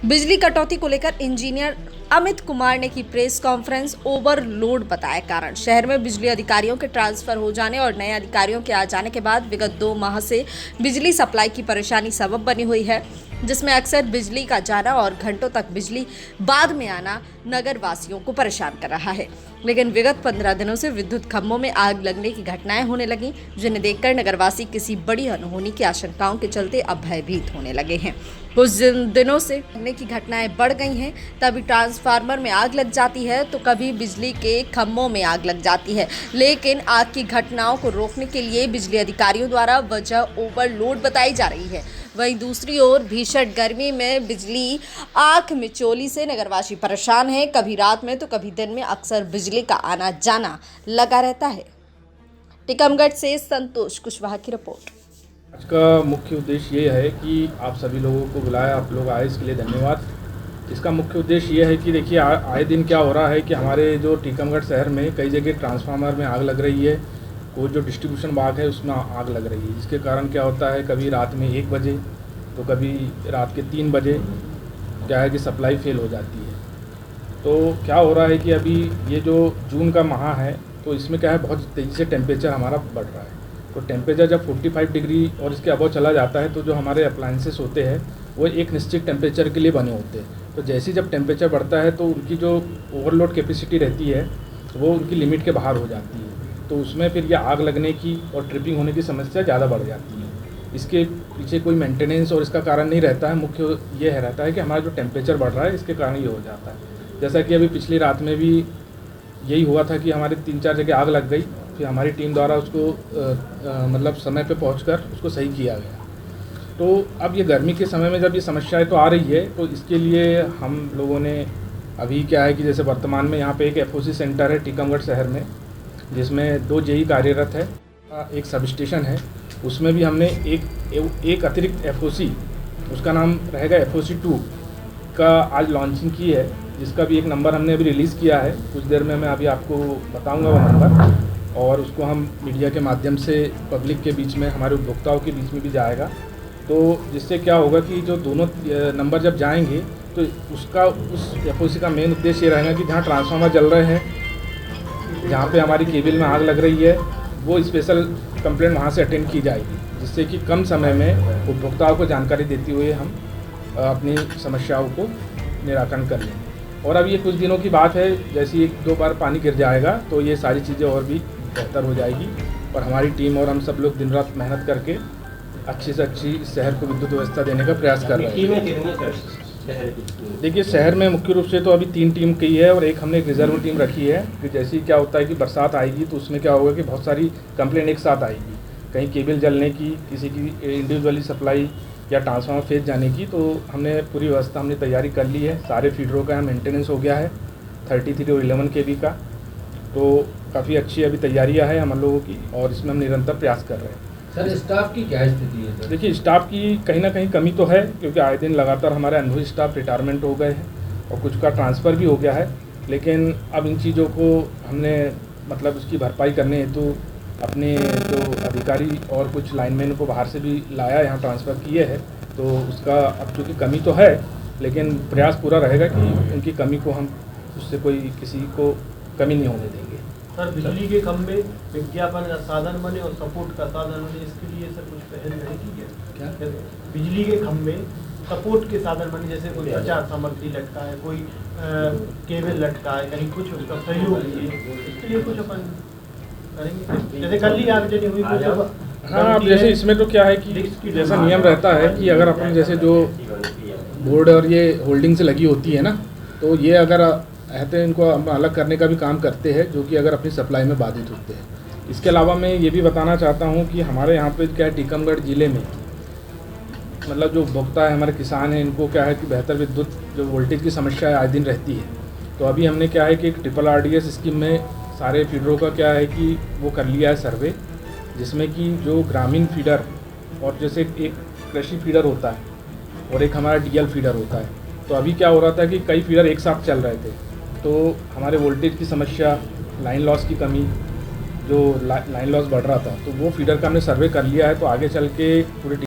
बिजली कटौती को लेकर इंजीनियर अमित कुमार ने की प्रेस कॉन्फ्रेंस। ओवरलोड बताया कारण। शहर में बिजली अधिकारियों के ट्रांसफर हो जाने और नए अधिकारियों के आ जाने के बाद विगत 2 माह से बिजली सप्लाई की परेशानी सबब बनी हुई है, जिसमें अक्सर बिजली का जाना और घंटों तक बिजली बाद में आना नगर वासियों को परेशान कर रहा है। लेकिन विगत 15 दिनों से विद्युत खंभों में आग लगने की घटनाएं होने लगी, जिन्हें देखकर नगरवासी किसी बड़ी अनहोनी की आशंकाओं के चलते अब भयभीत होने लगे हैं। कुछ दिनों से लगने की घटनाएं बढ़ गई हैं। कभी ट्रांसफार्मर में आग लग जाती है तो कभी बिजली के खंभों में आग लग जाती है। लेकिन आग की घटनाओं को रोकने के लिए बिजली अधिकारियों द्वारा वजह ओवरलोड बताई जा रही है। वहीं दूसरी ओर भीषण गर्मी में बिजली आंख मिचौली से नगरवासी परेशान हैं। कभी रात में तो कभी दिन में अक्सर बिजली का आना जाना लगा रहता है। टीकमगढ़ से संतोष कुशवाहा की रिपोर्ट। आज का मुख्य उद्देश्य ये है कि आप सभी लोगों को बुलाया, आप लोग आए, इसके लिए धन्यवाद। इसका मुख्य उद्देश्य ये है कि देखिए आए दिन क्या हो रहा है कि हमारे जो टीकमगढ़ शहर में कई जगह ट्रांसफार्मर में आग लग रही है, कोई जो डिस्ट्रीब्यूशन बाग है उसमें आग लग रही है, जिसके कारण क्या होता है कभी रात में 1 बजे तो कभी रात के 3 बजे क्या है कि सप्लाई फेल हो जाती है। तो क्या हो रहा है कि अभी ये जो जून का माह है तो इसमें क्या है बहुत तेज़ी से टेम्परेचर हमारा बढ़ रहा है। तो टेम्परेचर जब 45 डिग्री और इसके अबव चला जाता है तो जो हमारे अप्लायंसेस होते हैं वो एक निश्चित टेम्परेचर के लिए बने होते हैं। तो जैसे ही जब टेम्परेचर बढ़ता है तो उनकी जो ओवरलोड कैपेसिटी रहती है वो उनकी लिमिट के बाहर हो जाती है, तो उसमें फिर ये आग लगने की और ट्रिपिंग होने की समस्या ज़्यादा बढ़ जाती है। इसके पीछे कोई मेंटेनेंस और इसका कारण नहीं रहता है, मुख्य ये रहता है कि हमारा जो टेम्परेचर बढ़ रहा है इसके कारण ये हो जाता है। जैसा कि अभी पिछली रात में भी यही हुआ था कि हमारे 3-4 जगह आग लग गई, फिर हमारी टीम द्वारा उसको मतलब समय पे पहुंचकर उसको सही किया गया। तो अब ये गर्मी के समय में जब ये समस्याएं तो आ रही है तो इसके लिए हम लोगों ने अभी क्या है कि जैसे वर्तमान में यहाँ पे एक एफओसी सेंटर है टीकमगढ़ शहर में, जिसमें 2 जेई कार्यरत है, एक सब स्टेशन है, उसमें भी हमने एक अतिरिक्त एफओसी, उसका नाम रहेगा एफओसी 2 का आज लॉन्चिंग की है, जिसका भी एक नंबर हमने अभी रिलीज़ किया है। कुछ देर में मैं अभी आपको बताऊंगा वो नंबर, और उसको हम मीडिया के माध्यम से पब्लिक के बीच में, हमारे उपभोक्ताओं के बीच में भी जाएगा। तो जिससे क्या होगा कि जो दोनों नंबर जब जाएंगे तो उस एफओसी का मेन उद्देश्य ये रहेगा कि जहाँ ट्रांसफार्मर जल रहे हैं, जहाँ पे हमारी केबल में आग लग रही है, वो स्पेशल कंप्लेंट वहाँ से अटेंड की जाएगी, जिससे कि कम समय में उपभोक्ताओं को जानकारी देते हुए हम अपनी समस्याओं को निराकरण कर लें। और अब ये कुछ दिनों की बात है, जैसे 1-2 बार पानी गिर जाएगा तो ये सारी चीज़ें और भी बेहतर हो जाएगी, और हमारी टीम और हम सब लोग दिन रात मेहनत करके अच्छी से अच्छी शहर को विद्युत व्यवस्था देने का प्रयास कर रहे हैं। देखिए शहर में मुख्य रूप से तो अभी 3 टीम की है और एक हमने एक रिजर्व टीम रखी है कि जैसे ही क्या होता है कि बरसात आएगी तो उसमें क्या होगा कि बहुत सारी कंप्लेंट एक साथ आएगी, कहीं केबल जलने की, किसी की इंडिविजुअली सप्लाई या ट्रांसफार्मर फेज जाने की। तो हमने पूरी व्यवस्था हमने तैयारी कर ली है, सारे फीडरों का मेंटेनेंस हो गया है 33 और 11 kV का। तो काफ़ी अच्छी अभी तैयारियां है हम लोगों की और इसमें हम निरंतर प्रयास कर रहे हैं। सर स्टाफ की क्या स्थिति है? देखिए स्टाफ की कहीं ना कहीं कमी तो है, क्योंकि आए दिन लगातार हमारे अनुभवी स्टाफ रिटायरमेंट हो गए हैं और कुछ का ट्रांसफ़र भी हो गया है। लेकिन अब इन चीज़ों को हमने मतलब उसकी भरपाई करने हेतु अपने जो अधिकारी और कुछ लाइनमैन को बाहर से भी लाया, यहाँ ट्रांसफ़र किए हैं। तो उसका अब चूँकि कमी तो है, लेकिन प्रयास पूरा रहेगा कि उनकी कमी को हम उससे कोई किसी को कमी नहीं होने देंगे। सर बिजली के खंभे विज्ञापन का साधन बने और सपोर्ट का साधन बने, इसके लिए सर कुछ पहल नहीं की है क्या? बिजली के खंभे सपोर्ट के साधन बने, जैसे कोई प्रचार सामग्री लटका है, कोई केबल लटका है, कहीं कुछ उसका सहयोग किए, इसके लिए कुछ अपन करेंगे। जैसे कल ही आगजनी हुई कुछ। हाँ, अब जैसे इसमें तो क्या है कि जैसा नियम रहता है कि अगर अपन जैसे जो बोर्ड और ये होल्डिंग से लगी होती है ना, तो ये अगर रहते हैं इनको हम अलग करने का भी काम करते हैं, जो कि अगर अपनी सप्लाई में बाधित होते हैं। इसके अलावा मैं ये भी बताना चाहता हूँ कि हमारे यहाँ पे क्या है टीकमगढ़ ज़िले में मतलब जो उपभोक्ता है, हमारे किसान हैं, इनको क्या है कि बेहतर विद्युत जो वोल्टेज की समस्या है आए दिन रहती है। तो अभी हमने क्या है कि एक RRRDS स्कीम में सारे फीडरों का क्या है कि वो कर लिया है सर्वे, जिसमें कि जो ग्रामीण फीडर और जैसे एक कृषि फीडर होता है और एक हमारा DL फीडर होता है। तो अभी क्या हो रहा था कि कई फीडर एक साथ चल रहे थे, तो हमारे वोल्टेज की समस्या, लाइन लॉस की कमी, जो लाइन लॉस बढ़ रहा था, तो वो फीडर का हमने सर्वे कर लिया है। तो आगे चल के पूरे